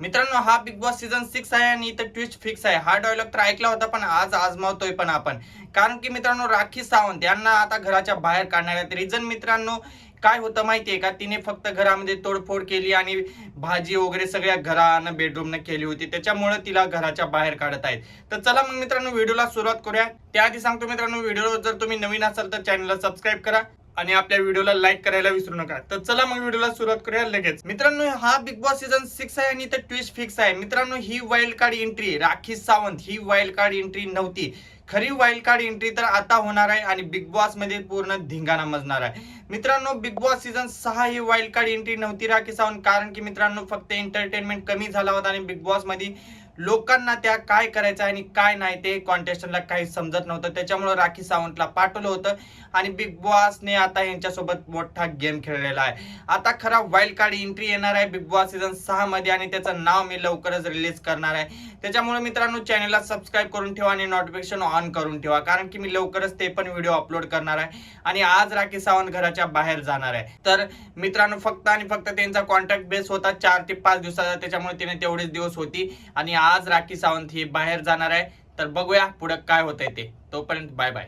मित्रांनो, हा big boss season 6 आहे आणि इथं ट्विस्ट फिक्स आहे. हा डायलॉग तर ऐकला होता, पण आज आजमावतोय पण आपण. कारण की मित्रांनो, राखी सावंत यांना आता घराच्या बाहेर काढणार आहेत. रिझन मित्रांनो काय होतं माहितीये का? तिने फक्त घरामध्ये तोडफोड केली आणि भाजी वगैरे सगळ्या घरानं बेडरूमनं केली होती. त्याच्यामुळे तिला घराच्या बाहेर काढत आहेत. तर चला मग मित्रांनो, व्हिडिओला सुरुवात करूया. त्याआधी सांगतो मित्रांनो, व्हिडिओ जर तुम्ही नवीन असाल तर चॅनलला सबस्क्राईब करा आणि आपल्या व्हिडिओला लाईक करायला विसरू नका. तर चला मग व्हिडिओला सुरुवात करूया लगेच. मित्रांनो, हा बिग बॉस सीझन 6 आहे आणि इथं ट्विस्ट फिक्स आहे. मित्रांनो, ही wild card entry Rakhi Sawant ही वाईल्ड कार्ड एंट्री नव्हती. खरी वाईल्ड कार्ड एंट्री तर आता होणार आहे आणि बिग बॉस मध्ये पूर्ण धिंगाणा मजणार आहे. मित्रांनो, बिग बॉस सीझन 6 ही वाईल्ड कार्ड एंट्री नव्हती राखी सावंत, कारण की मित्रांनो फक्त एंटरटेनमेंट कमी झाला होता आणि बिग बॉस मध्ये लोकांना त्या काय करायचं आणि काय नाही ते कॉन्टेस्टंटला काही समजत नव्हतं. त्याच्यामुळे राखी सावंतला पाठवलं होतं आणि बिग बॉसने आता यांच्यासोबत मोठा गेम खेळलेला आहे. आता खरा वाईल्ड कार्ड एंट्री येणार आहे बिग बॉस सीझन 6 मध्ये आणि त्याचं नाव मी लवकरच रिलीज करणार आहे. त्याच्यामुळे मित्रांनो, चॅनलला सबस्क्राईब करून ठेवा आणि नोटिफिकेशन ऑन करून ठेवा, कारण की मी लवकरच ते पण व्हिडिओ अपलोड करणार आहे. आणि आज राखी सावंत घराच्या बाहेर जाणार आहे. तर मित्रांनो, फक्त आणि फक्त त्यांचा कॉन्ट्रॅक्ट बेस होता 4 ते 5 दिवसाचा, त्याच्यामुळे तिने तेवढेच दिवस होती आणि आज राखी सावंत ही बाहेर जाणार आहे. तर बघूया पुढे काय होतंय ते. तोपर्यंत बाय बाय.